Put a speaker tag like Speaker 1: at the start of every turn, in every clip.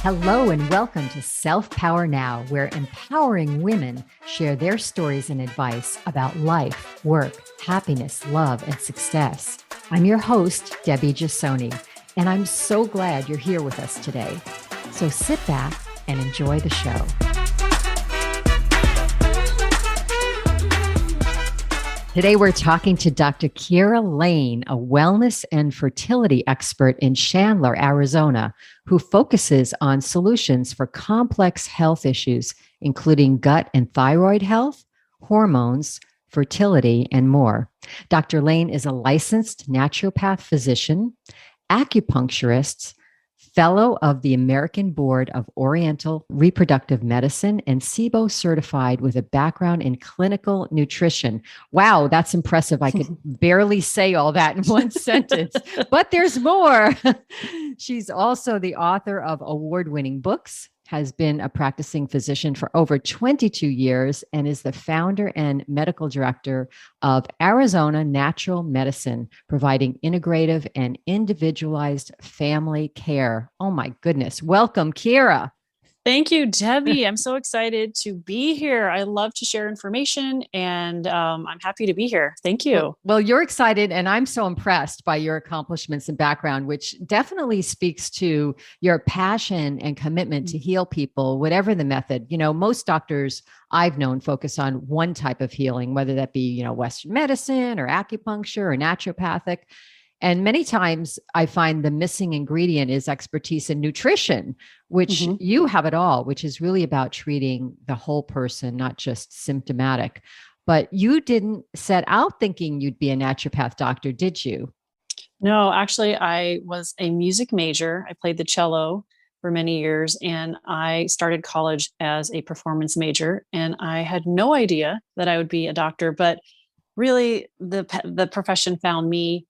Speaker 1: Hello and welcome to Self Power Now, where empowering women share their stories and advice about life, work, happiness, love, and success. I'm your host, Debbie Giussoni, and I'm so glad you're here with us today. So sit back and enjoy the show. Today, we're talking to Dr. Kiera Lane, a wellness and fertility expert in Chandler, Arizona, who focuses on solutions for complex health issues, including gut and thyroid health, hormones, fertility, and more. Dr. Lane is a licensed naturopath physician, acupuncturist, fellow of the American Board of Oriental Reproductive Medicine, and SIBO certified with a background in clinical nutrition. Wow, that's impressive. I could barely say all that in one sentence, but there's more. She's also the author of award-winning books, has been a practicing physician for over 22 years, and is the founder and medical director of Arizona Natural Medicine, providing integrative and individualized family care. Oh my goodness. Welcome, Kiera.
Speaker 2: Thank you, Debbie. I'm so excited to be here. I love to share information, and I'm happy to be here. Thank you.
Speaker 1: Well, you're excited, and I'm so impressed by your accomplishments and background, which definitely speaks to your passion and commitment to heal people, whatever the method. You know, most doctors I've known focus on one type of healing, whether that be, Western medicine or acupuncture or naturopathic. And many times I find the missing ingredient is expertise in nutrition, which you have it all, which is really about treating the whole person, not just symptomatic. But you didn't set out thinking you'd be a naturopath doctor, did you?
Speaker 2: No, actually, I was a music major. I played the cello for many years, and I started college as a performance major. And I had no idea that I would be a doctor, but really the profession found me.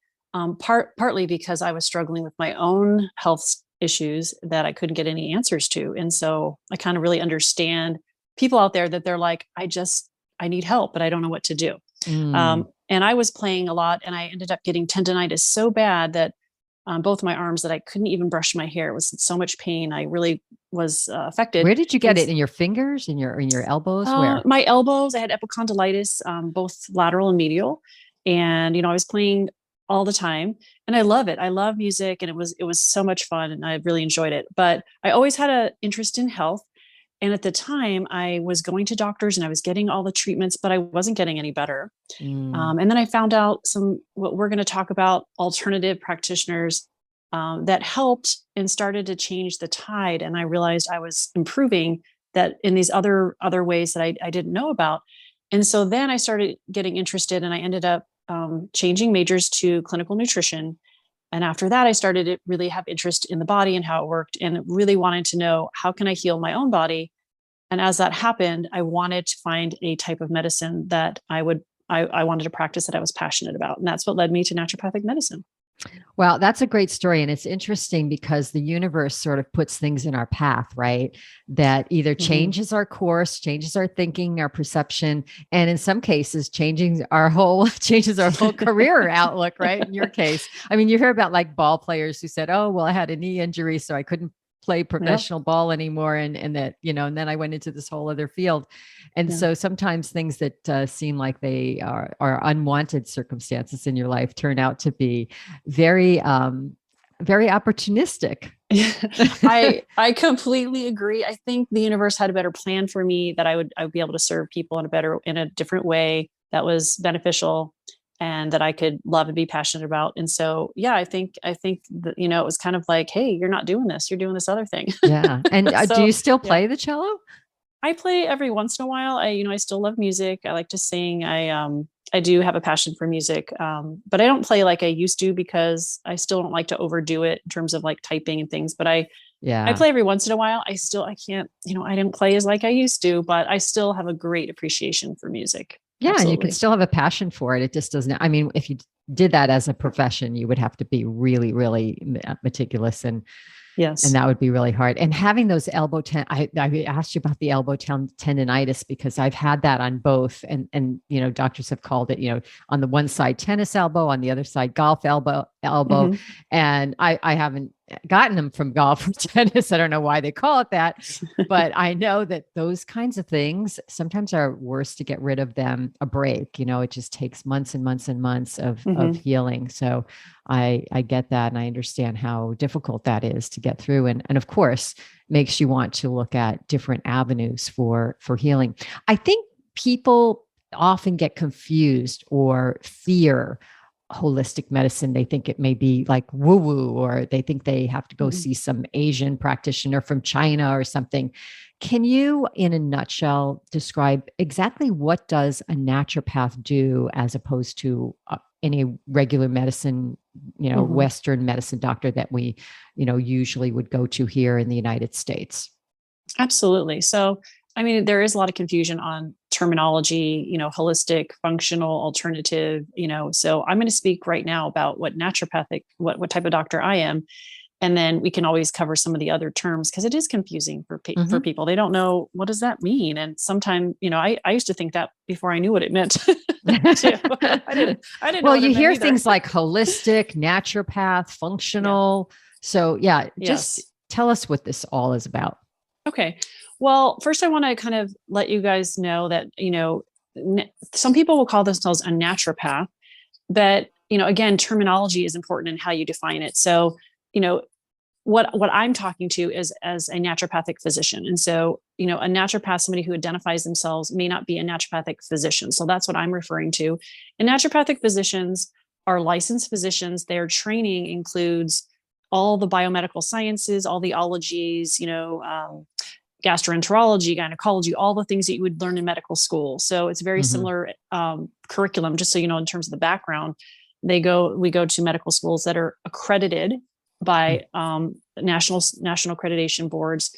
Speaker 2: Partly because I was struggling with my own health issues that I couldn't get any answers to. And so I kind of really understand people out there that they're like, I need help, but I don't know what to do. And I was playing a lot, and I ended up getting tendonitis so bad that both my arms that I couldn't even brush my hair. It was so much pain. I really was affected.
Speaker 1: Where did you get it? In your fingers, in your elbows? Where?
Speaker 2: My elbows. I had epicondylitis, both lateral and medial. And, I was playing all the time. And I love it. I love music, and it was so much fun, and I really enjoyed it. But I always had an interest in health. And at the time I was going to doctors and I was getting all the treatments, but I wasn't getting any better. And then I found out what we're going to talk about, alternative practitioners that helped and started to change the tide. And I realized I was improving that in these other ways that I didn't know about. And so then I started getting interested, and I ended up changing majors to clinical nutrition. And after that, I started to really have interest in the body and how it worked, and really wanted to know, how can I heal my own body? And as that happened, I wanted to find a type of medicine that I wanted to practice, that I was passionate about. And that's what led me to naturopathic medicine.
Speaker 1: Well, that's a great story. And it's interesting because the universe sort of puts things in our path, right? That either changes our course, changes our thinking, our perception, and in some cases, changes our whole career outlook, right? In your case, I mean, you hear about like ball players who said, oh, well, I had a knee injury, so I couldn't play professional ball anymore. And that, and then I went into this whole other field. And so sometimes things that seem like they are unwanted circumstances in your life turn out to be very, very opportunistic.
Speaker 2: I completely agree. I think the universe had a better plan for me, that I would be able to serve people in a different way that was beneficial, and that I could love and be passionate about. And so, I think that, it was kind of like, hey, you're not doing this, you're doing this other thing.
Speaker 1: Yeah. And do you still play the cello?
Speaker 2: I play every once in a while. I still love music. I like to sing. I do have a passion for music. But I don't play like I used to, because I still don't like to overdo it in terms of like typing and things. But I play every once in a while. I can't, I didn't play as like I used to, but I still have a great appreciation for music.
Speaker 1: Yeah.
Speaker 2: Absolutely.
Speaker 1: And you can still have a passion for it. It just doesn't, I mean, if you did that as a profession, you would have to be really, really meticulous, and
Speaker 2: yes,
Speaker 1: and that would be really hard. And having those elbow I asked you about the elbow tendonitis, because I've had that on both, and doctors have called it, on the one side tennis elbow, on the other side golf elbow, and I haven't gotten them from golf or tennis. I don't know why they call it that, but I know that those kinds of things sometimes are worse to get rid of than a break. It just takes months and months and months of healing. So I get that. And I understand how difficult that is to get through. And of course, makes you want to look at different avenues for healing. I think people often get confused or fear holistic medicine. They think it may be like woo woo, or they think they have to go see some Asian practitioner from China or something. Can you, in a nutshell, describe exactly what does a naturopath do as opposed to any regular medicine, Western medicine doctor that we, usually would go to here in the United States?
Speaker 2: Absolutely. So, I mean, there is a lot of confusion on terminology, holistic, functional, alternative, so I'm going to speak right now about what naturopathic, what type of doctor I am. And then we can always cover some of the other terms because it is confusing for people. They don't know, what does that mean? And sometimes, I used to think that before I knew what it meant. Too. I didn't
Speaker 1: well,
Speaker 2: know
Speaker 1: you hear things like holistic, naturopath, functional. Yeah. So yeah, just tell us what this all is about.
Speaker 2: Okay. Well, first I want to kind of let you guys know that, some people will call themselves a naturopath, but, again, terminology is important in how you define it. So, what I'm talking to is as a naturopathic physician. And so, a naturopath, somebody who identifies themselves, may not be a naturopathic physician. So that's what I'm referring to. And naturopathic physicians are licensed physicians. Their training includes all the biomedical sciences, all the ologies, gastroenterology, gynecology, all the things that you would learn in medical school. So it's very similar curriculum, just so you know, in terms of the background. We go to medical schools that are accredited by national accreditation boards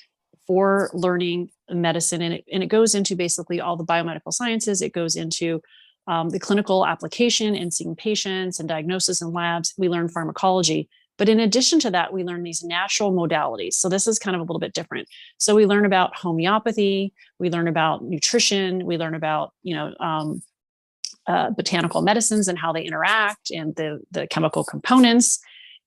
Speaker 2: for learning medicine. And it goes into basically all the biomedical sciences. It goes into the clinical application and seeing patients and diagnosis and labs. We learn pharmacology. But in addition to that, we learn these natural modalities. So this is kind of a little bit different. So we learn about homeopathy, we learn about nutrition, we learn about, botanical medicines and how they interact and the chemical components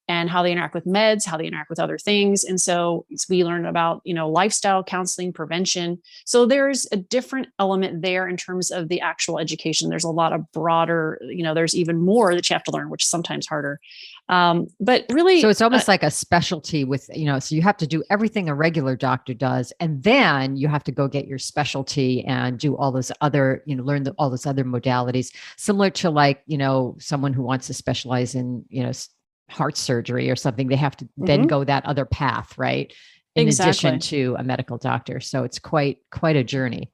Speaker 2: and how they interact with meds, how they interact with other things. And so we learn about, lifestyle counseling, prevention. So there's a different element there in terms of the actual education. There's a lot of broader, there's even more that you have to learn, which is sometimes harder. But really,
Speaker 1: so it's almost like a specialty with, so you have to do everything a regular doctor does. And then you have to go get your specialty and do all those other, learn all those other modalities, similar to like, someone who wants to specialize in, heart surgery or something. They have to then go that other path, right? In addition to a medical doctor. So it's quite a journey.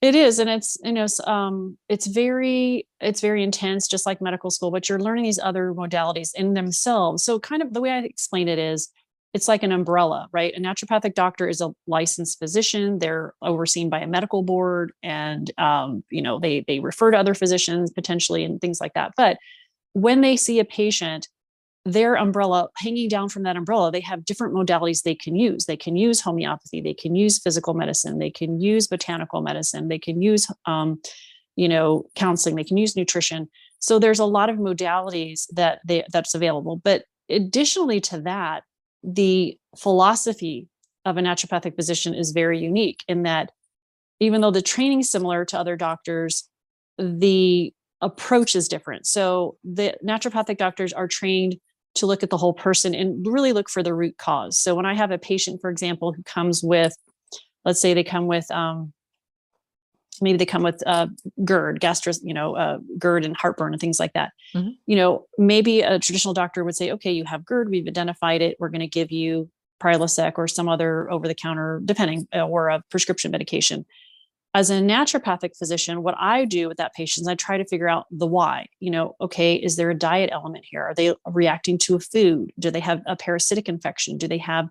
Speaker 2: It is. And it's, it's very intense, just like medical school, but you're learning these other modalities in themselves. So kind of the way I explain it is, it's like an umbrella, right? A naturopathic doctor is a licensed physician. They're overseen by a medical board and, they refer to other physicians potentially and things like that. But when they see a patient, their umbrella, hanging down from that umbrella, they have different modalities they can use. They can use homeopathy, they can use physical medicine, they can use botanical medicine, they can use, counseling, they can use nutrition. So there's a lot of modalities that's available. But additionally to that, the philosophy of a naturopathic physician is very unique in that even though the training is similar to other doctors, the approach is different. So the naturopathic doctors are trained to look at the whole person and really look for the root cause. So when I have a patient, for example, who comes with, let's say they come with, maybe they come with GERD, GERD and heartburn and things like that. Maybe a traditional doctor would say, okay, you have GERD, we've identified it. We're going to give you Prilosec or some other over-the-counter, depending, or a prescription medication. As a naturopathic physician, what I do with that patient is I try to figure out the why. Okay, is there a diet element here? Are they reacting to a food? Do they have a parasitic infection? Do they have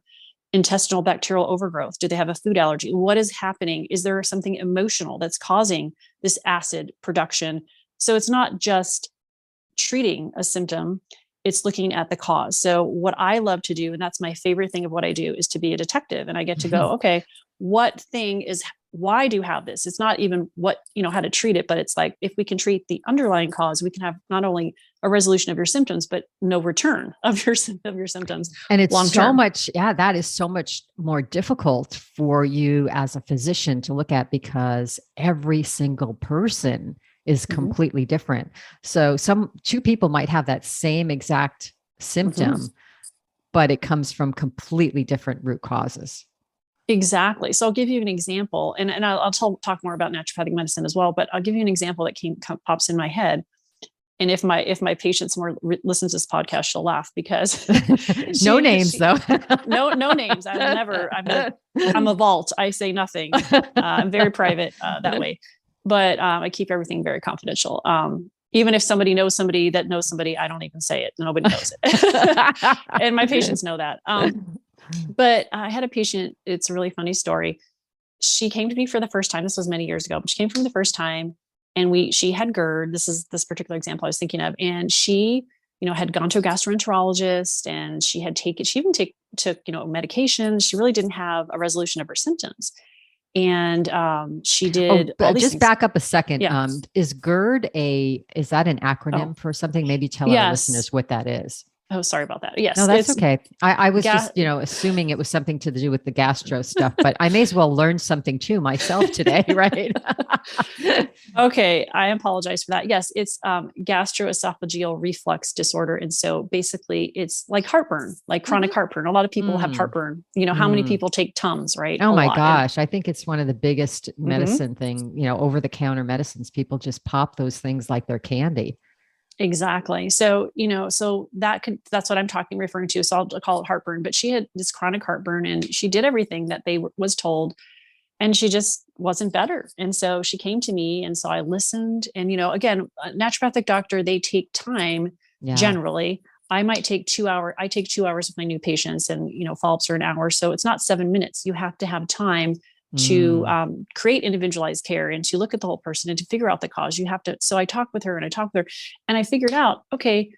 Speaker 2: intestinal bacterial overgrowth? Do they have a food allergy? What is happening? Is there something emotional that's causing this acid production? So it's not just treating a symptom, it's looking at the cause. So what I love to do, and that's my favorite thing of what I do, is to be a detective. And I get to go, okay, what thing is why do you have this? It's not even what, how to treat it, but it's like, if we can treat the underlying cause, we can have not only a resolution of your symptoms, but no return of your symptoms.
Speaker 1: And it's
Speaker 2: long
Speaker 1: so
Speaker 2: term.
Speaker 1: much, that is so much more difficult for you as a physician to look at, because every single person is completely different. So two people might have that same exact symptom, but it comes from completely different root causes.
Speaker 2: Exactly. So I'll give you an example, and I'll talk more about naturopathic medicine as well, but I'll give you an example that pops in my head. And if my patients listens to this podcast, she'll laugh, because
Speaker 1: no names though.
Speaker 2: no names. I will never, I'm a vault. I say nothing. I'm very private that way, but I keep everything very confidential. Even if somebody knows somebody that knows somebody, I don't even say it. Nobody knows it. And my patients know that. But I had a patient, it's a really funny story. She came to me for the first time. This was many years ago, but she came from the first time, and she had GERD. This is this particular example I was thinking of. And she, had gone to a gastroenterologist, and she even took, medications. She really didn't have a resolution of her symptoms. And she did all these
Speaker 1: just
Speaker 2: things.
Speaker 1: Back up a second.
Speaker 2: Yeah.
Speaker 1: Is GERD is that an acronym for something? Maybe tell our listeners what that is.
Speaker 2: Oh, sorry about that. Yes.
Speaker 1: No, that's okay. I was just, assuming it was something to do with the gastro stuff, but I may as well learn something too myself today, right?
Speaker 2: Okay. I apologize for that. Yes. It's gastroesophageal reflux disorder. And so basically it's like heartburn, like chronic heartburn. A lot of people have heartburn. How many people take Tums, right?
Speaker 1: Oh my gosh. I think it's one of the biggest medicine thing, over the counter medicines. People just pop those things like they're candy.
Speaker 2: Exactly. So, that's what I'm referring to. So I'll call it heartburn, but she had this chronic heartburn, and she did everything that was told, and she just wasn't better. And so she came to me, and so I listened, and, again, a naturopathic doctor, they take time generally. I take 2 hours with my new patients, and, follow-ups are an hour. So it's not 7 minutes. You have to have time to create individualized care, and to look at the whole person, and to figure out the cause. So I talked with her, and I figured out, okay,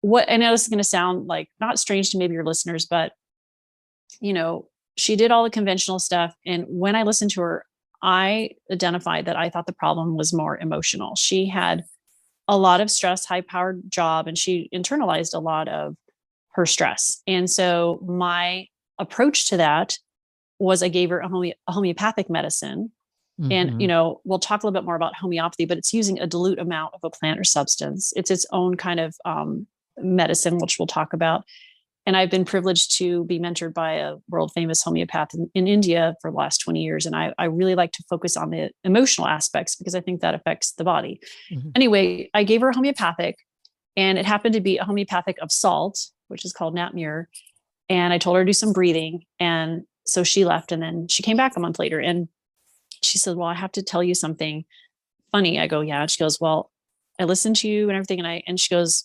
Speaker 2: I know this is going to sound like not strange to maybe your listeners, but, she did all the conventional stuff. And when I listened to her, I identified that I thought the problem was more emotional. She had a lot of stress, high powered job, and she internalized a lot of her stress. And so my approach to that was I gave her a homeopathic medicine. And, we'll talk a little bit more about homeopathy, but it's using a dilute amount of a plant or substance. It's its own kind of medicine, which we'll talk about. And I've been privileged to be mentored by a world famous homeopath in India for the last 20 years. And I really like to focus on the emotional aspects, because I think that affects the body. Anyway, I gave her a homeopathic, and it happened to be a homeopathic of salt, which is called Natmur. And I told her to do some breathing. And so she left, and then she came back a month later, and she said, well, I have to tell you something funny. I go, yeah. And she goes, well, I listened to you and everything. And she goes,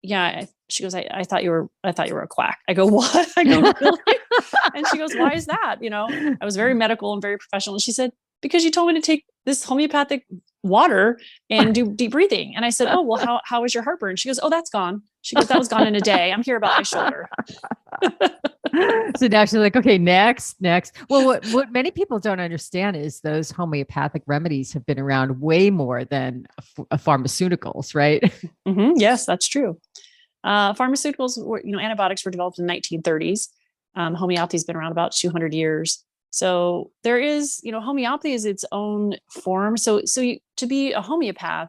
Speaker 2: yeah. She goes, I thought you were a quack. I go, what? I go, really? And she goes, why is that? I was very medical and very professional. And she said, because you told me to take this homeopathic water and do deep breathing. And I said, oh, well, how was your heartburn? She goes, oh, that's gone. She goes, that was gone in a day. I'm here about my shoulder.
Speaker 1: So now she's like, okay, next. Well, what many people don't understand is those homeopathic remedies have been around way more than pharmaceuticals, right?
Speaker 2: Yes, that's true. Pharmaceuticals were, antibiotics were developed in the 1930s. Homeopathy's been around about 200 years. So there is, homeopathy is its own form. So to be a homeopath,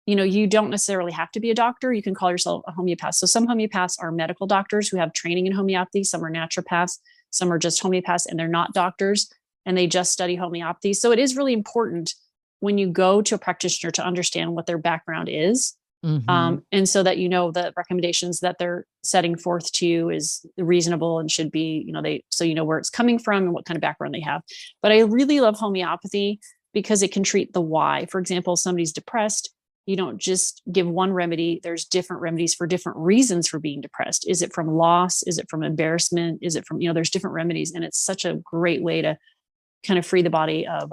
Speaker 2: you don't necessarily have to be a doctor. You can call yourself a homeopath. So some homeopaths are medical doctors who have training in homeopathy. Some are naturopaths. Some are just homeopaths, and they're not doctors, and they just study homeopathy. So it is really important when you go to a practitioner to understand what their background is. And so that, the recommendations that they're setting forth to you is reasonable and should be, so you know where it's coming from and what kind of background they have. But I really love homeopathy because it can treat the why. For example, somebody's depressed. You don't just give one remedy. There's different remedies for different reasons for being depressed. Is it from loss? Is it from embarrassment? Is it from, there's different remedies. And it's such a great way to kind of free the body of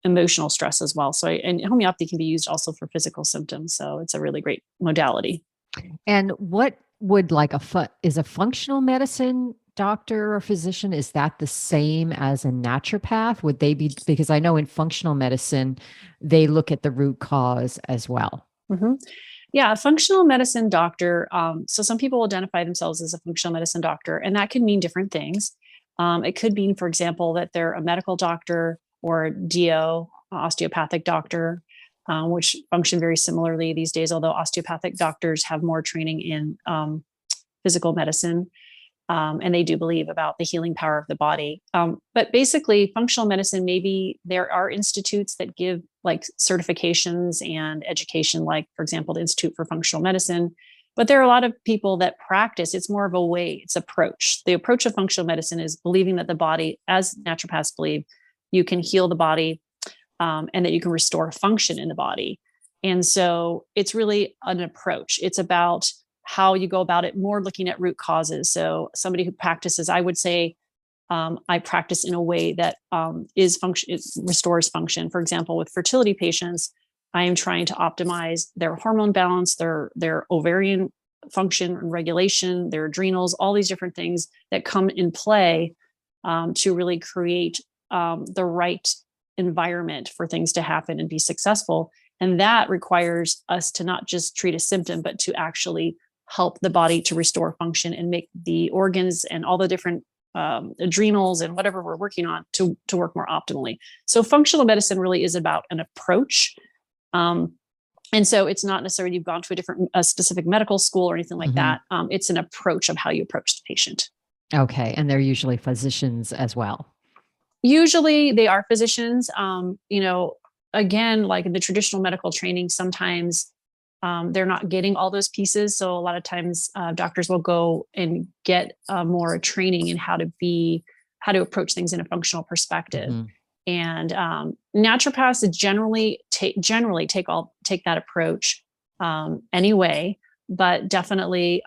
Speaker 2: emotional stress as well. So, and homeopathy can be used also for physical symptoms. So it's a really great modality.
Speaker 1: And what would is a functional medicine doctor or physician, is that the same as a naturopath? Would they be, because I know in functional medicine, they look at the root cause as well.
Speaker 2: Mm-hmm. Yeah, a functional medicine doctor. So some people identify themselves as a functional medicine doctor, and that can mean different things. It could mean, for example, that they're a medical doctor or a DO, osteopathic doctor, which function very similarly these days, although osteopathic doctors have more training in physical medicine. And they do believe about the healing power of the body. But basically, functional medicine, maybe there are institutes that give like certifications and education, like, for example, the Institute for Functional Medicine. But there are a lot of people that practice, it's more of a way, it's approach. The approach of functional medicine is believing that the body, as naturopaths believe, you can heal the body and that you can restore function in the body. And so it's really an approach. It's about how you go about it, more looking at root causes. So somebody who practices, I would say, I practice in a way that it restores function. For example, with fertility patients, I am trying to optimize their hormone balance, their ovarian function and regulation, their adrenals, all these different things that come in play to really create the right environment for things to happen and be successful. And that requires us to not just treat a symptom, but to actually help the body to restore function and make the organs and all the different adrenals and whatever we're working on to work more optimally. So functional medicine really is about an approach. And so it's not necessarily you've gone to a specific medical school or anything like that. It's an approach of how you approach the patient.
Speaker 1: Okay. And they're usually physicians as well.
Speaker 2: Usually they are physicians. Again, like in the traditional medical training, sometimes they're not getting all those pieces. So a lot of times doctors will go and get more training in how to approach things in a functional perspective. And naturopaths generally take that approach anyway, but definitely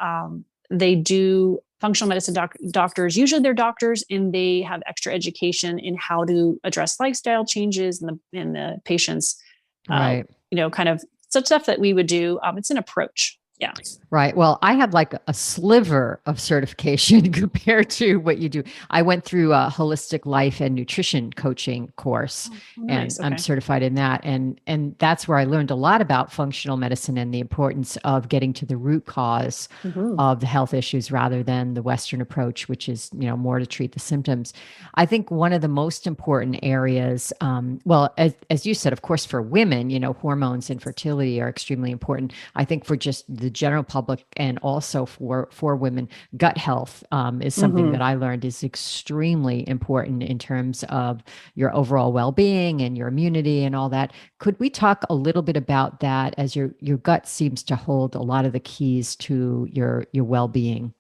Speaker 2: they do functional medicine doctors. Usually they're doctors and they have extra education in how to address lifestyle changes in the patient's,
Speaker 1: right.
Speaker 2: Kind of such stuff that we would do. It's an approach. Yeah.
Speaker 1: Right. Well, I have like a sliver of certification compared to what you do. I went through a holistic life and nutrition coaching course,
Speaker 2: Nice.
Speaker 1: and I'm certified in that. And that's where I learned a lot about functional medicine and the importance of getting to the root cause of the health issues rather than the Western approach, which is, more to treat the symptoms. I think one of the most important areas, as you said, of course, for women, hormones and fertility are extremely important. I think for just the general public and also for women, gut health is something that I learned is extremely important in terms of your overall well-being and your immunity and all that. Could we talk a little bit about that, as your gut seems to hold a lot of the keys to your well-being?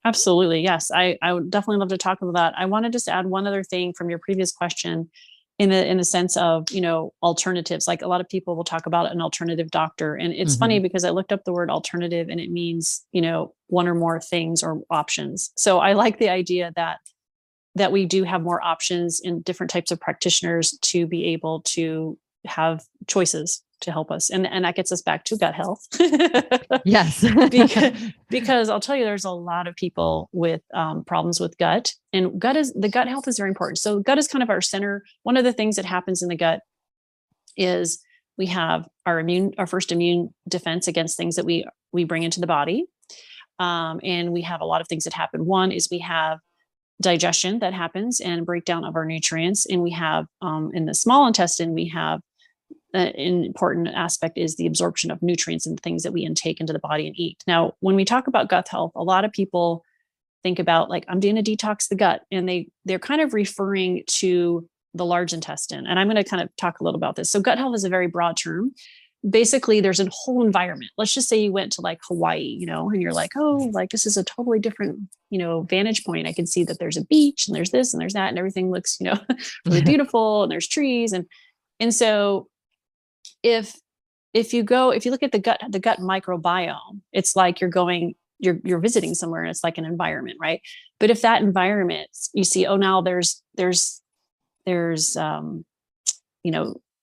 Speaker 2: Absolutely. Yes. I would definitely love to talk about that. I want to just add one other thing from your previous question in the sense of, alternatives. Like a lot of people will talk about an alternative doctor. And it's funny because I looked up the word alternative and it means, one or more things or options. So I like the idea that we do have more options in different types of practitioners to be able to have choices to help us. And that gets us back to gut health.
Speaker 1: Yes.
Speaker 2: because I'll tell you, there's a lot of people with problems with gut, and the gut health is very important. So gut is kind of our center. One of the things that happens in the gut is we have our first immune defense against things that we bring into the body. And we have a lot of things that happen. One is we have digestion that happens and breakdown of our nutrients. And we have in the small intestine, we have an important aspect is the absorption of nutrients and things that we intake into the body and eat. Now, when we talk about gut health, a lot of people think about like, I'm doing a detox the gut, and they're kind of referring to the large intestine. And I'm going to kind of talk a little about this. So gut health is a very broad term. Basically, there's a whole environment. Let's just say you went to like Hawaii, and you're like, oh, like this is a totally different, vantage point. I can see that there's a beach and there's this and there's that, and everything looks, really beautiful, and there's trees. And so if you look at the gut microbiome, it's like you're visiting somewhere and it's like an environment, right? But if that environment, you see, oh, now there's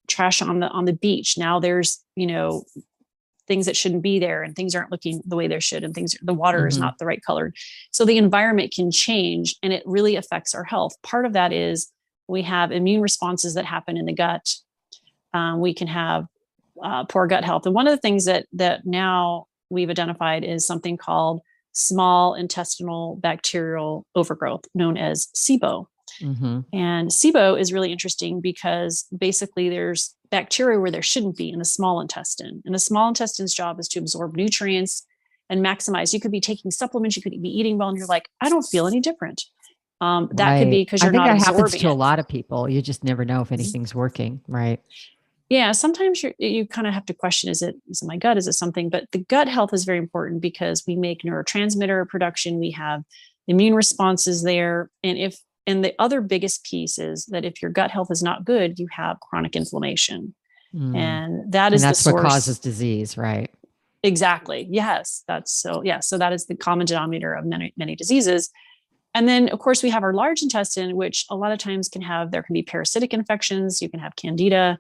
Speaker 2: trash on the beach. Now there's, things that shouldn't be there, and things aren't looking the way they should, and the water is
Speaker 1: Mm-hmm.
Speaker 2: not the right color. So the environment can change, and it really affects our health. Part of that is we have immune responses that happen in the gut. We can have poor gut health. And one of the things that now we've identified is something called small intestinal bacterial overgrowth, known as SIBO.
Speaker 1: Mm-hmm.
Speaker 2: And SIBO is really interesting because basically there's bacteria where there shouldn't be in the small intestine. And the small intestine's job is to absorb nutrients and maximize. You could be taking supplements, you could be eating well, and you're like, I don't feel any different. That could be because
Speaker 1: I
Speaker 2: you're
Speaker 1: think
Speaker 2: not
Speaker 1: that happens
Speaker 2: absorbing
Speaker 1: to a
Speaker 2: it.
Speaker 1: lot of people. You just never know if anything's working, right?
Speaker 2: Yeah, sometimes you kind of have to question, is it my gut? Is it something? But the gut health is very important because we make neurotransmitter production. We have immune responses there. And the other biggest piece is that if your gut health is not good, you have chronic inflammation.
Speaker 1: Mm.
Speaker 2: And that
Speaker 1: And
Speaker 2: is the
Speaker 1: that's what
Speaker 2: source.
Speaker 1: causes disease, right?
Speaker 2: Exactly. Yes. So that is the common denominator of many, many diseases. And then, of course, we have our large intestine, which a lot of times there can be parasitic infections. You can have candida,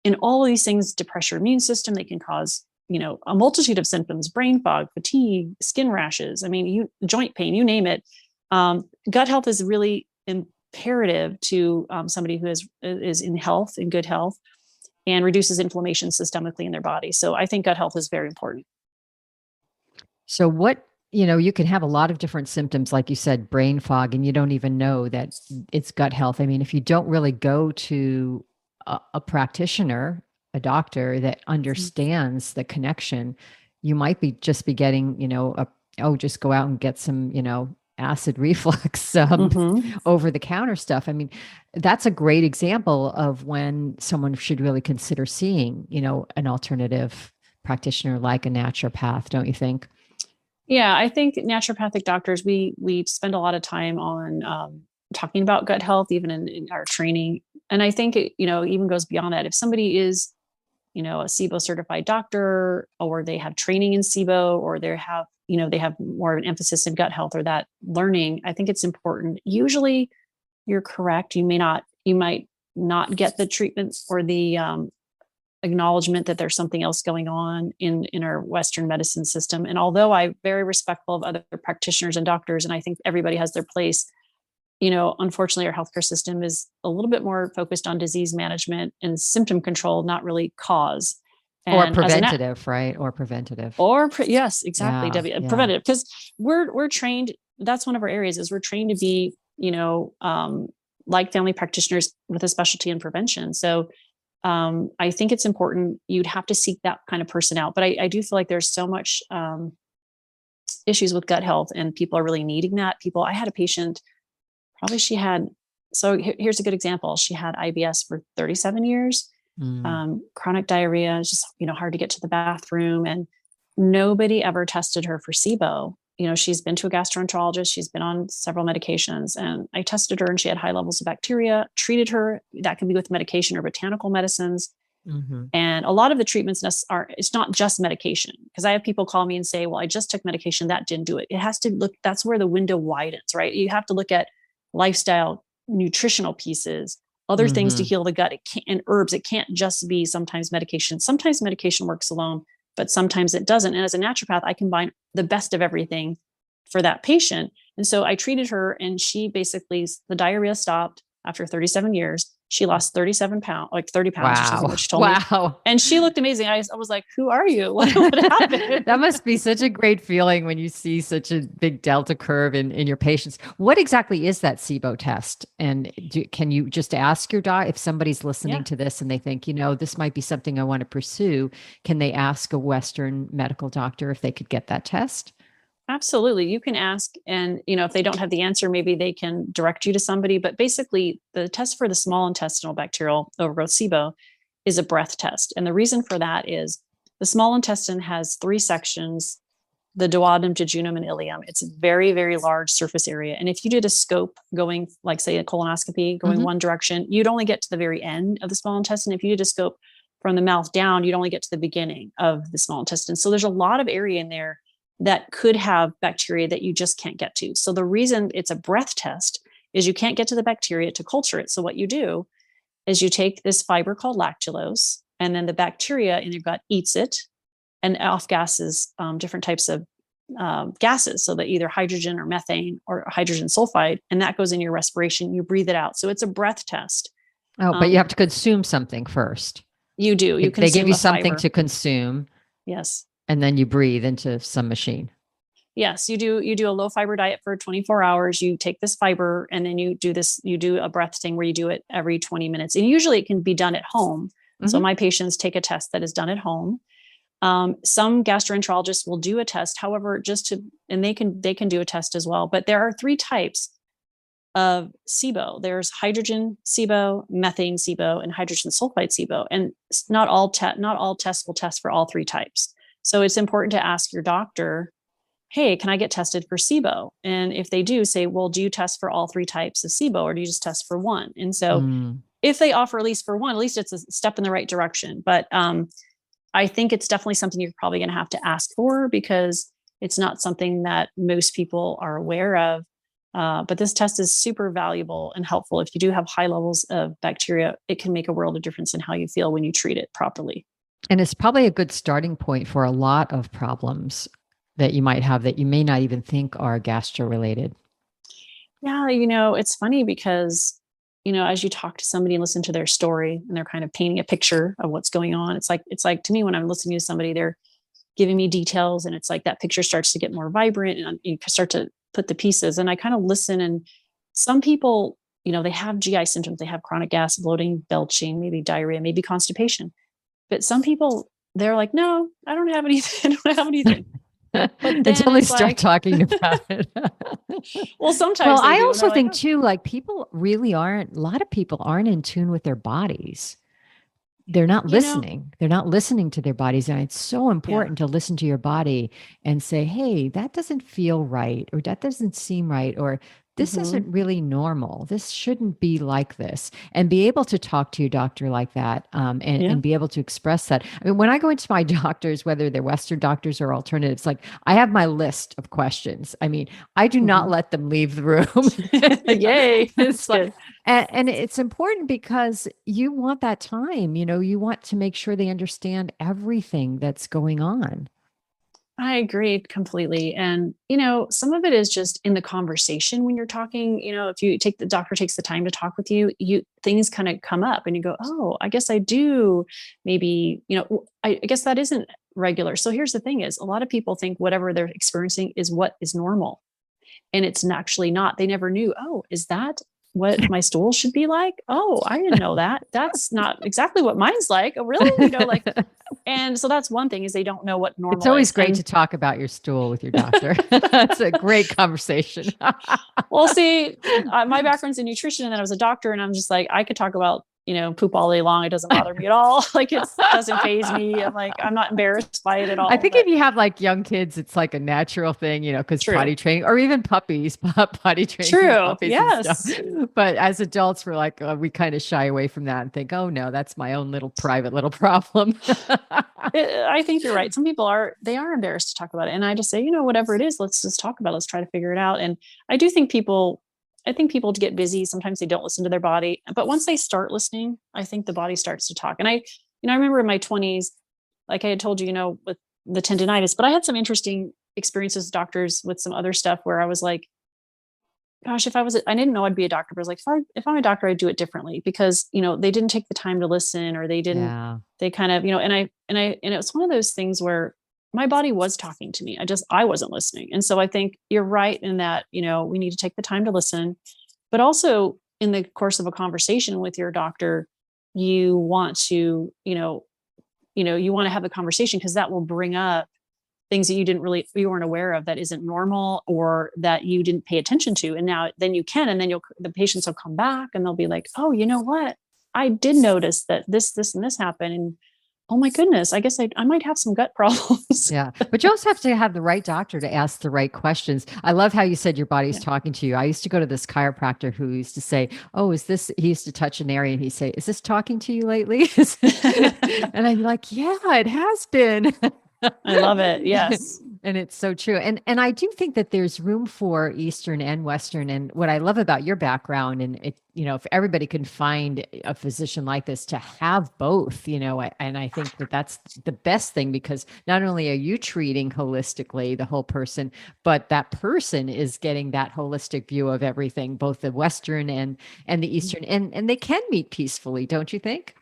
Speaker 2: and all of these things depress your immune system. They can cause, a multitude of symptoms: brain fog, fatigue, skin rashes. I mean, joint pain, you name it. Gut health is really imperative to somebody who is in health, in good health, and reduces inflammation systemically in their body. So I think gut health is very important.
Speaker 1: So you can have a lot of different symptoms, like you said, brain fog, and you don't even know that it's gut health. I mean, if you don't really go to a practitioner, a doctor that understands the connection, you might just be getting, just go out and get some, acid reflux
Speaker 2: Mm-hmm.
Speaker 1: over the counter stuff. I mean, that's a great example of when someone should really consider seeing, an alternative practitioner like a naturopath, don't you think?
Speaker 2: Yeah, I think naturopathic doctors, we spend a lot of time on talking about gut health, even in our training. And I think it, even goes beyond that. If somebody is, a SIBO certified doctor, or they have training in SIBO, or they have more of an emphasis in gut health or that learning, I think it's important. Usually you're correct. You might not get the treatment or the acknowledgement that there's something else going on in our Western medicine system. And although I'm very respectful of other practitioners and doctors, and I think everybody has their place, unfortunately, our healthcare system is a little bit more focused on disease management and symptom control, not really cause.
Speaker 1: Or
Speaker 2: And
Speaker 1: preventative, right? Or preventative.
Speaker 2: yes, exactly,
Speaker 1: Yeah,
Speaker 2: Debbie,
Speaker 1: yeah.
Speaker 2: preventative, because we're trained. That's one of our areas, is we're trained to be, like family practitioners with a specialty in prevention. So I think it's important. You'd have to seek that kind of person out. But I do feel like there's so much issues with gut health, and people are really needing that. I had a patient, probably here's a good example. She had IBS for 37 years, chronic diarrhea, just, hard to get to the bathroom. And nobody ever tested her for SIBO. She's been to a gastroenterologist, she's been on several medications, and I tested her and she had high levels of bacteria, treated her. That can be with medication or botanical medicines.
Speaker 1: Mm-hmm.
Speaker 2: And a lot of the treatments it's not just medication, because I have people call me and say, well, I just took medication, that didn't do it. It has to look, that's where the window widens, right? You have to look at lifestyle, nutritional pieces, other things to heal the gut, and herbs. It can't just be sometimes medication. Sometimes medication works alone, but sometimes it doesn't. And as a naturopath, I combine the best of everything for that patient. And so I treated her, and she basically, the diarrhea stopped after 37 years. She lost 37 pounds, like 30 pounds or something, which she told me. And she looked amazing. I was like, who are you? What happened?
Speaker 1: That must be such a great feeling when you see such a big delta curve in your patients. What exactly is that SIBO test? And can you just ask your doc, if somebody's listening to this and they think, this might be something I want to pursue, can they ask a Western medical doctor if they could get that test?
Speaker 2: Absolutely. You can ask, and, if they don't have the answer, maybe they can direct you to somebody. But basically, the test for the small intestinal bacterial overgrowth, SIBO, is a breath test. And the reason for that is the small intestine has 3 sections: the duodenum, jejunum, and ileum. It's a very, very large surface area. And if you did a scope going, like, say, a colonoscopy going one direction, you'd only get to the very end of the small intestine. If you did a scope from the mouth down, you'd only get to the beginning of the small intestine. So there's a lot of area in there that could have bacteria that you just can't get to. So the reason it's a breath test is you can't get to the bacteria to culture it. So what you do is you take this fiber called lactulose, and then the bacteria in your gut eats it. and off gases, different types of gases. So that either hydrogen or methane or hydrogen sulfide, and that goes in your respiration. You breathe it out. So it's a breath test.
Speaker 1: Oh, but you have to consume something first.
Speaker 2: You do. You
Speaker 1: They give
Speaker 2: consume
Speaker 1: you
Speaker 2: a
Speaker 1: something
Speaker 2: fiber.
Speaker 1: to consume,
Speaker 2: Yes.
Speaker 1: and then you breathe into some machine.
Speaker 2: Yes, you do. You do a low fiber diet for 24 hours. You take this fiber and then you do this, you do a breath thing where you do it every 20 minutes. And usually it can be done at home. So
Speaker 1: Mhm.
Speaker 2: my patients take a test that is done at home. Some gastroenterologists will do a test, however, and they can do a test as well. But there are 3 types of SIBO. There's hydrogen SIBO, methane SIBO, and hydrogen sulfide SIBO. And not all tests will test for all 3 types. So it's important to ask your doctor, hey, can I get tested for SIBO? And if they do, say, well, do you test for all 3 types of SIBO, or do you just test for one? And so if they offer at least for one, at least it's a step in the right direction. But I think it's definitely something you're probably going to have to ask for, because it's not something that most people are aware of. But this test is super valuable and helpful. If you do have high levels of bacteria, it can make a world of difference in how you feel when you treat it properly.
Speaker 1: And it's probably a good starting point for a lot of problems that you might have that you may not even think are gastro related.
Speaker 2: Yeah, it's funny because, as you talk to somebody and listen to their story and they're kind of painting a picture of what's going on, it's like to me, when I'm listening to somebody, they're giving me details, and it's like that picture starts to get more vibrant and you start to put the pieces. And I kind of listen, and some people, they have GI symptoms, they have chronic gas, bloating, belching, maybe diarrhea, maybe constipation. But some people, they're like, no, I don't have anything. I don't have anything. But then
Speaker 1: until they start talking about it.
Speaker 2: Well, sometimes
Speaker 1: I also think too, like a lot of people aren't in tune with their bodies. They're not listening. They're not listening to their bodies. And it's so important to listen to your body and say, hey, that doesn't feel right, or that doesn't seem right, or this isn't really normal. This shouldn't be like this. And be able to talk to your doctor like that, and be able to express that. I mean, when I go into my doctors, whether they're Western doctors or alternatives, like I have my list of questions. I mean, I do not let them leave the room.
Speaker 2: Yay.
Speaker 1: It's like, and it's important because you want that time, you want to make sure they understand everything that's going on.
Speaker 2: I agree completely. And, some of it is just in the conversation when you're talking, if the doctor takes the time to talk with you, things kind of come up and you go, oh, I guess I do. Maybe, I guess that isn't regular. So here's the thing is, a lot of people think whatever they're experiencing is what is normal. And it's actually not. They never knew, oh, is that what my stool should be like? Oh, I didn't know that. That's not exactly what mine's like. Oh, really? And so that's one thing, is they don't know what normal is.
Speaker 1: It's always great to talk about your stool with your doctor. That's a great conversation.
Speaker 2: Well, see, my background's in nutrition, and then I was a doctor, and I'm just like, I could talk about, poop all day long. It doesn't bother me at all. Like, it doesn't faze me. I'm not embarrassed by it at all.
Speaker 1: I think if you have like young kids, it's like a natural thing, because potty training, or even puppies, potty training.
Speaker 2: True.
Speaker 1: Puppies
Speaker 2: Yes.
Speaker 1: But as adults, we're like, we kind of shy away from that and think, oh no, that's my own little private little problem.
Speaker 2: I think you're right. Some people they are embarrassed to talk about it. And I just say, whatever it is, let's just talk about it. Let's try to figure it out. And I think people get busy. Sometimes they don't listen to their body, but once they start listening, I think the body starts to talk. And I remember in my 20s, like I had told you, with the tendonitis, but I had some interesting experiences with doctors with some other stuff where I was like, gosh, I didn't know I'd be a doctor, but I was like, if I'm a doctor, I'd do it differently, because, they didn't take the time to listen, or they didn't, they kind of, and it was one of those things where my body was talking to me. I wasn't listening. And so I think you're right in that, we need to take the time to listen, but also in the course of a conversation with your doctor, you want to, you want to have the conversation, because that will bring up things that you weren't aware of, that isn't normal, or that you didn't pay attention to. And now then you can, and then the patients will come back and they'll be like, oh, you know what? I did notice that this, and this happened. And oh my goodness, I guess I might have some gut problems.
Speaker 1: Yeah. But you also have to have the right doctor to ask the right questions. I love how you said your body's talking to you. I used to go to this chiropractor who used to say, oh, he used to touch an area and he'd say, is this talking to you lately? And I'm like, yeah, it has been.
Speaker 2: I love it. Yes.
Speaker 1: And it's so true. And I do think that there's room for Eastern and Western. And what I love about your background, and it, if everybody can find a physician like this to have both, and I think that that's the best thing, because not only are you treating holistically the whole person, but that person is getting that holistic view of everything, both the Western and the Eastern, and they can meet peacefully, don't you think?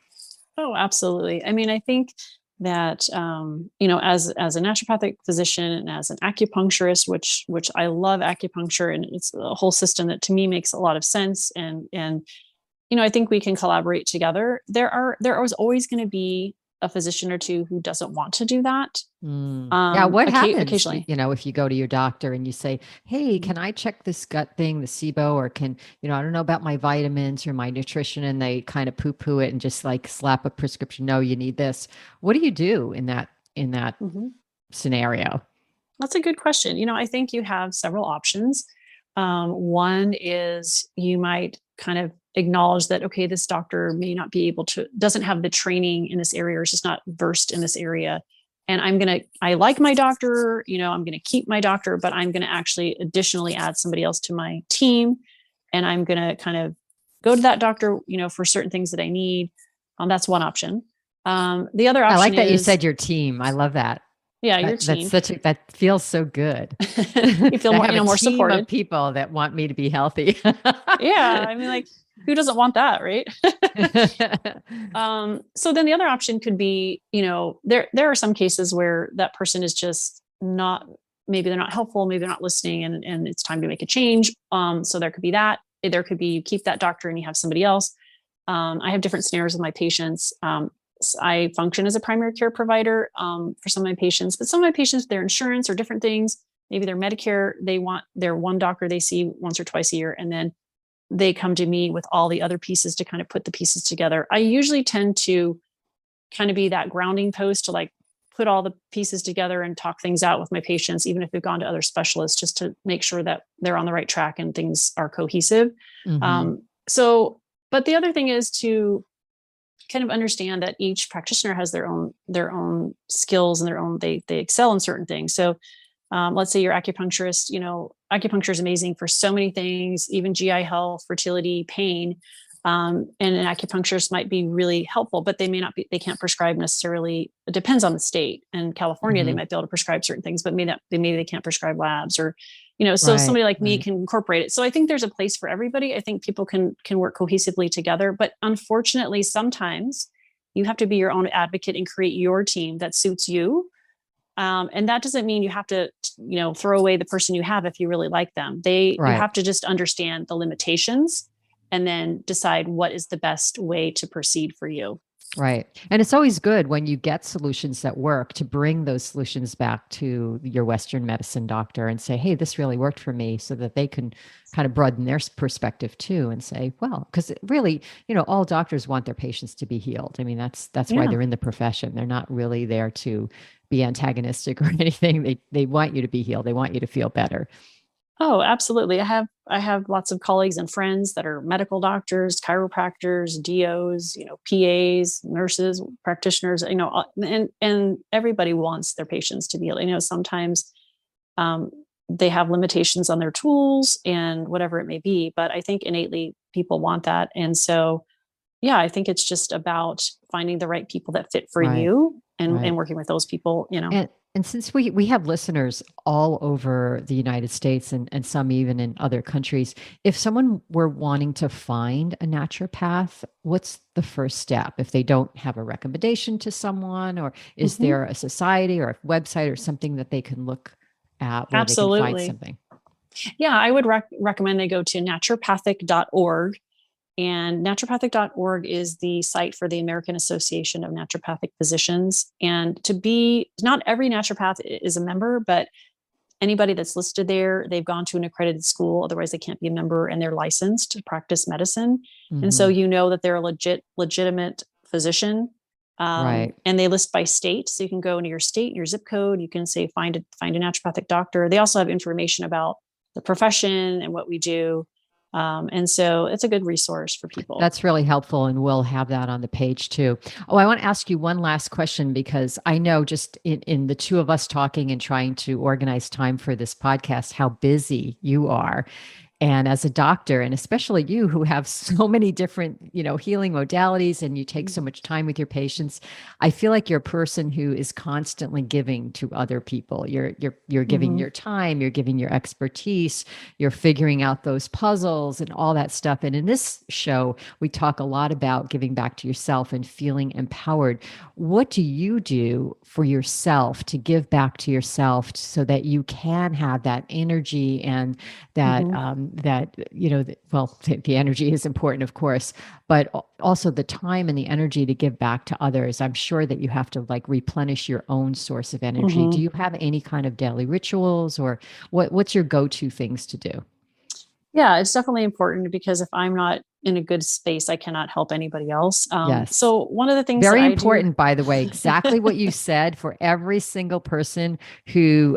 Speaker 2: Oh, absolutely. I mean, I think that as a naturopathic physician and as an acupuncturist, which I love acupuncture, and it's a whole system that to me makes a lot of sense. And I think we can collaborate together. There is always going to be a physician or two who doesn't want to do that.
Speaker 1: Yeah. What happens,
Speaker 2: Occasionally.
Speaker 1: if you go to your doctor and you say, hey, can I check this gut thing, the SIBO, or I don't know about my vitamins or my nutrition, and they kind of poo poo it and just like slap a prescription. No, you need this. What do you do in that
Speaker 2: Mhm.
Speaker 1: scenario?
Speaker 2: That's a good question. I think you have several options. One is you might kind of acknowledge that, okay, this doctor may not be able to, doesn't have the training in this area, or is just not versed in this area. And I like my doctor, I'm going to keep my doctor, but I'm going to actually additionally add somebody else to my team. And I'm going to kind of go to that doctor, for certain things that I need. That's one option. The other
Speaker 1: I
Speaker 2: option
Speaker 1: like that you
Speaker 2: is,
Speaker 1: said your team. I love that.
Speaker 2: yeah, your
Speaker 1: That's
Speaker 2: team.
Speaker 1: that feels so good.
Speaker 2: You feel
Speaker 1: I
Speaker 2: more,
Speaker 1: have a
Speaker 2: more
Speaker 1: team of
Speaker 2: supported.
Speaker 1: people that want me to be healthy.
Speaker 2: Yeah. I mean, like, who doesn't want that, right? So then the other option could be, there are some cases where that person is just not, maybe they're not helpful, maybe they're not listening, and it's time to make a change. So there could be that. There could be you keep that doctor and you have somebody else. I have different scenarios with my patients. I function as a primary care provider for some of my patients, but some of my patients, their insurance or different things, maybe their Medicare, they want their one doctor they see once or twice a year, and then they come to me with all the other pieces to kind of put the pieces together. I usually tend to kind of be that grounding post to like put all the pieces together and talk things out with my patients, even if they've gone to other specialists, just to make sure that they're on the right track and things are cohesive.
Speaker 1: Hmm.
Speaker 2: So, but the other thing is to kind of understand that each practitioner has their own skills and they excel in certain things. So let's say your acupuncturist, acupuncture is amazing for so many things, even GI health, fertility, pain. And an acupuncturist might be really helpful, but they can't prescribe necessarily. It depends on the state. In California, they
Speaker 1: Hmm.
Speaker 2: might be able to prescribe certain things, but maybe they can't prescribe labs, or, so
Speaker 1: Right.
Speaker 2: somebody like me
Speaker 1: Right.
Speaker 2: can incorporate it. So I think there's a place for everybody. I think people can work cohesively together, but unfortunately, sometimes you have to be your own advocate and create your team that suits you. And that doesn't mean you have to, throw away the person you have if you really like them. You
Speaker 1: Right.
Speaker 2: have to just understand the limitations and then decide what is the best way to proceed for you.
Speaker 1: Right. And it's always good when you get solutions that work to bring those solutions back to your Western medicine doctor and say, hey, this really worked for me, so that they can kind of broaden their perspective too and say, well, because really, all doctors want their patients to be healed. I mean, that's why
Speaker 2: Yeah.
Speaker 1: they're in the profession. They're not really there to be antagonistic or anything. They want you to be healed. They want you to feel better.
Speaker 2: Oh, absolutely. I have lots of colleagues and friends that are medical doctors, chiropractors, DOs, PAs, nurses, practitioners, and everybody wants their patients to be healed. Sometimes um, they have limitations on their tools and whatever it may be, but I think innately people want that. And so, yeah, I think it's just about finding the right people that fit for
Speaker 1: Right.
Speaker 2: you, and
Speaker 1: Right.
Speaker 2: working with those people.
Speaker 1: And since we have listeners all over the United States, and some even in other countries, if someone were wanting to find a naturopath, what's the first step? If they don't have a recommendation to someone, or is
Speaker 2: Mhm.
Speaker 1: there a society or a website or something that they can look at where they can find
Speaker 2: Absolutely.
Speaker 1: something?
Speaker 2: Yeah, I would recommend they go to naturopathic.org. And naturopathic.org is the site for the American Association of Naturopathic Physicians. And not every naturopath is a member, but anybody that's listed there, they've gone to an accredited school. Otherwise, they can't be a member, and they're licensed to practice medicine. And so
Speaker 1: Hmm.
Speaker 2: that they're a legitimate physician.
Speaker 1: Right.
Speaker 2: And they list by state. So you can go into your state, your zip code. You can say, find a naturopathic doctor. They also have information about the profession and what we do. And so it's a good resource for people.
Speaker 1: That's really helpful, and we'll have that on the page too. Oh, I want to ask you one last question, because I know just in the two of us talking and trying to organize time for this podcast, how busy you are. And as a doctor, and especially you who have so many different, healing modalities, and you take so much time with your patients, I feel like you're a person who is constantly giving to other people. You're giving
Speaker 2: Mm-hmm.
Speaker 1: your time, you're giving your expertise, you're figuring out those puzzles and all that stuff. And in this show, we talk a lot about giving back to yourself and feeling empowered. What do you do for yourself to give back to yourself so that you can have that energy and that
Speaker 2: Mm-hmm.
Speaker 1: the energy is important, of course, but also the time and the energy to give back to others? I'm sure that you have to like replenish your own source of energy. Do
Speaker 2: Mm-hmm.
Speaker 1: you have any kind of daily rituals, or what's your go-to things to do?
Speaker 2: Yeah, it's definitely important, because if I'm not in a good space, I cannot help anybody else.
Speaker 1: Yes.
Speaker 2: So one of the things that
Speaker 1: Very
Speaker 2: I do,
Speaker 1: important, by the way, exactly what you said, for every single person who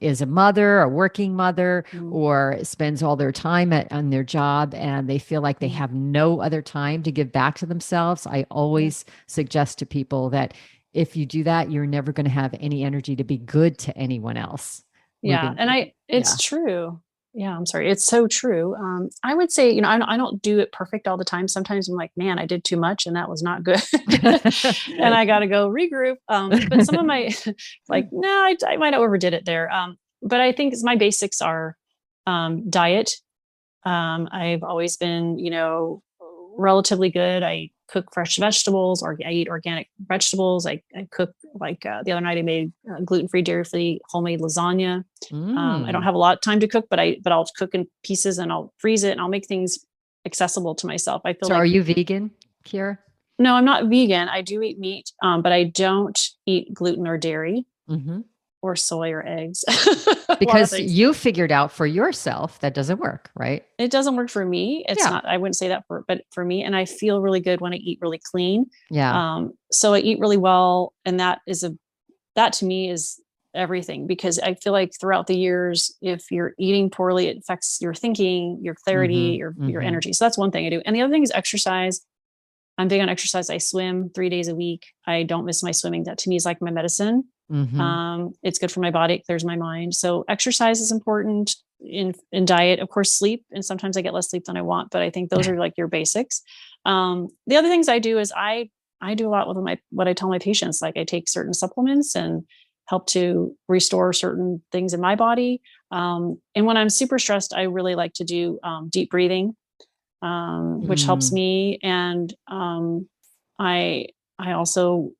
Speaker 1: is a mother, a working mother,
Speaker 2: mm,
Speaker 1: or spends all their time on their job, and they feel like they
Speaker 2: mm,
Speaker 1: have no other time to give back to themselves. I
Speaker 2: yeah,
Speaker 1: always suggest to people that if you do that, you're never going to have any energy to be good to anyone else. We've
Speaker 2: yeah,
Speaker 1: been,
Speaker 2: and it's
Speaker 1: yeah.
Speaker 2: true. Yeah, I'm sorry. It's so true. I would say, I don't do it perfect all the time. Sometimes I'm like, man, I did too much and that was not good. And I got to go regroup. But some of my, like, no, I might have overdid it there. But I think my basics are diet. I've always been, relatively good. I cook fresh vegetables, or I eat organic vegetables. I cook, like, the other night I made gluten-free, dairy-free homemade lasagna. I don't
Speaker 1: Mm.
Speaker 2: have a lot of time to cook, but I'll cook in pieces and I'll freeze it and I'll make things accessible to myself. I feel
Speaker 1: So are
Speaker 2: like,
Speaker 1: you vegan, Kiera?
Speaker 2: no, I'm not vegan. I do eat meat, but I don't eat gluten or dairy
Speaker 1: Hmm.
Speaker 2: or soy or eggs. A lot of
Speaker 1: Because
Speaker 2: things.
Speaker 1: you figured out for yourself that doesn't work, right?
Speaker 2: It doesn't work for me. It's
Speaker 1: Yeah.
Speaker 2: not, I wouldn't say that but for me, and I feel really good when I eat really clean.
Speaker 1: Yeah.
Speaker 2: So I eat really well. And that to me is everything, because I feel like throughout the years, if you're eating poorly, it affects your thinking, your clarity,
Speaker 1: Hmm.
Speaker 2: your
Speaker 1: Hmm.
Speaker 2: energy. So that's one thing I do. And the other thing is exercise. I'm big on exercise. I swim 3 days a week. I don't miss my swimming. That to me is like my medicine.
Speaker 1: Hmm.
Speaker 2: It's good for my body. It clears my mind. So exercise is important. In diet, of course, sleep. And sometimes I get less sleep than I want, but I think those are like your basics. The other things I do is I do a lot with what I tell my patients. Like, I take certain supplements and help to restore certain things in my body. And when I'm super stressed, I really like to do deep breathing, which helps
Speaker 1: Mm.
Speaker 2: me. And I I also,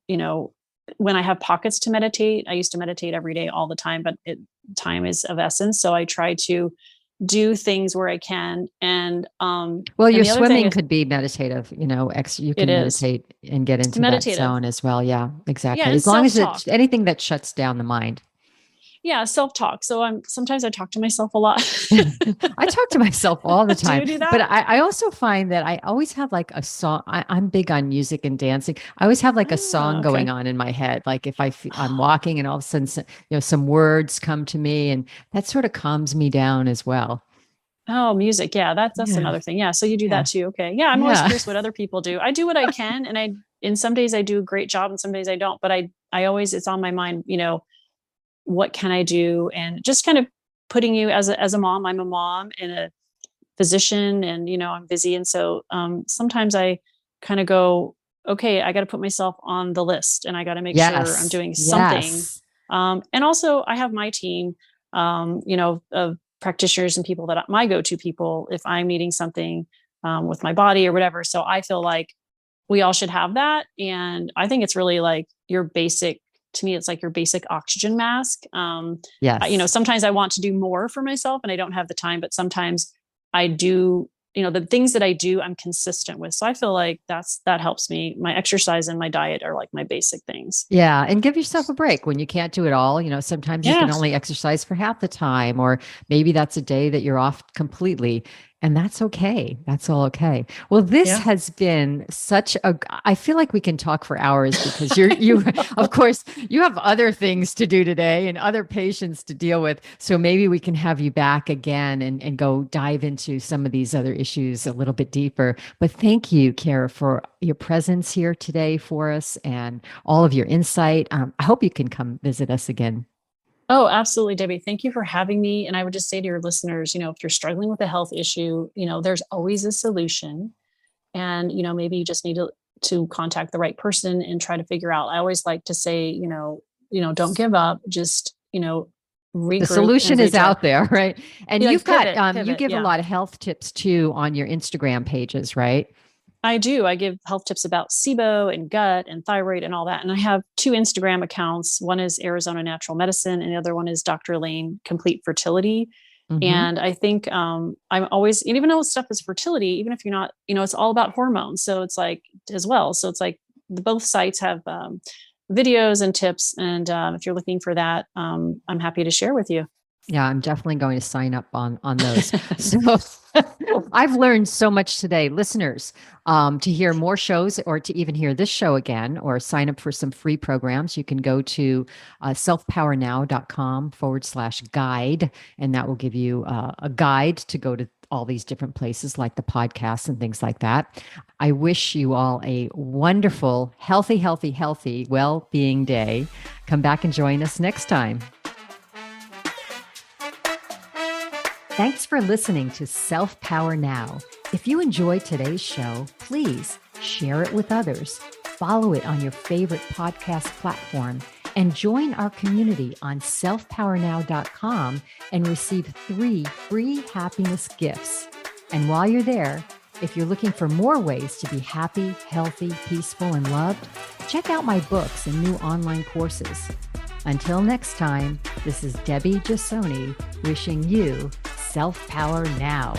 Speaker 2: when I have pockets to meditate, I used to meditate every day all the time, but time is of essence. So I try to do things where I can.
Speaker 1: Well,
Speaker 2: And
Speaker 1: your
Speaker 2: the other thing
Speaker 1: swimming
Speaker 2: is,
Speaker 1: could be meditative, you
Speaker 2: it
Speaker 1: can
Speaker 2: is
Speaker 1: meditate and get into that
Speaker 2: meditative.
Speaker 1: zone as well. Yeah,
Speaker 2: Yeah,
Speaker 1: exactly.
Speaker 2: and
Speaker 1: As long as
Speaker 2: self-talk.
Speaker 1: it's anything that shuts down the mind.
Speaker 2: Yeah, self-talk. So sometimes I talk to myself a lot.
Speaker 1: I talk to myself all the
Speaker 2: Do
Speaker 1: time,
Speaker 2: you do
Speaker 1: but
Speaker 2: that?
Speaker 1: I also find that I always have like a song. I'm big on music and dancing. I always have like a
Speaker 2: Ah,
Speaker 1: song going
Speaker 2: okay.
Speaker 1: on in my head. Like if I'm walking and all of a sudden, some words come to me, and that sort of calms me down as well.
Speaker 2: Oh, music. Yeah, that's
Speaker 1: Yeah.
Speaker 2: another thing. Yeah, so you do
Speaker 1: Yeah.
Speaker 2: that too. Okay. Yeah, I'm always
Speaker 1: Yeah.
Speaker 2: curious what other people do. I do what I can, and in some days I do a great job and some days I don't, but I always, it's on my mind, what can I do? And just kind of putting you as a mom. I'm a mom and a physician, and I'm busy, and so sometimes I kind of go, okay, I got to put myself on the list, and I got to make sure I'm
Speaker 1: Yes.
Speaker 2: doing something.
Speaker 1: Yes.
Speaker 2: And also I have my team, of practitioners and people that my go-to people if I'm needing something with my body or whatever. So I feel like we all should have that. And I think it's really like your basic, to me, it's like your basic oxygen mask.
Speaker 1: Yes.
Speaker 2: Sometimes I want to do more for myself and I don't have the time, but sometimes I do, the things that I do, I'm consistent with. So I feel like that helps me. My exercise and my diet are like my basic things.
Speaker 1: Yeah, and give yourself a break when you can't do it all. Sometimes you
Speaker 2: Yeah.
Speaker 1: can only exercise for half the time, or maybe that's a day that you're off completely. And that's okay. That's all okay. Well, this
Speaker 2: Yeah.
Speaker 1: has been I feel like we can talk for hours because of course, you have other things to do today and other patients to deal with. So maybe we can have you back again and go dive into some of these other issues a little bit deeper. But thank you, Kiera, for your presence here today for us and all of your insight. I hope you can come visit us again.
Speaker 2: Oh, absolutely, Debbie. Thank you for having me. And I would just say to your listeners, if you're struggling with a health issue, there's always a solution. And, maybe you just need to contact the right person and try to figure out. I always like to say, don't give up, just,
Speaker 1: The
Speaker 2: regroup and
Speaker 1: solution is
Speaker 2: reach out.
Speaker 1: out there, right? And
Speaker 2: Yeah,
Speaker 1: you've
Speaker 2: like
Speaker 1: got,
Speaker 2: pivot,
Speaker 1: you
Speaker 2: pivot.
Speaker 1: give a
Speaker 2: Yeah.
Speaker 1: lot of health tips too on your Instagram pages, right?
Speaker 2: I do. I give health tips about SIBO and gut and thyroid and all that. And I have two Instagram accounts. One is Arizona Natural Medicine, and the other one is Dr. Lane Complete Fertility.
Speaker 1: Hmm.
Speaker 2: And I think I'm always, and even though stuff is fertility, even if you're not, it's all about hormones. So it's like as well. So it's like both sites have videos and tips. And if you're looking for that, I'm happy to share with you.
Speaker 1: Yeah, I'm definitely going to sign up on those. So I've learned so much today. Listeners, to hear more shows or to even hear this show again or sign up for some free programs, you can go to selfpowernow.com/guide, and that will give you a guide to go to all these different places like the podcasts and things like that. I wish you all a wonderful, healthy, well-being day. Come back and join us next time. Thanks for listening to Self Power Now. If you enjoyed today's show, please share it with others, follow it on your favorite podcast platform, and join our community on selfpowernow.com and receive 3 free happiness gifts. And while you're there, if you're looking for more ways to be happy, healthy, peaceful, and loved, check out my books and new online courses. Until next time, this is Debbie Jasoni wishing you self-power now.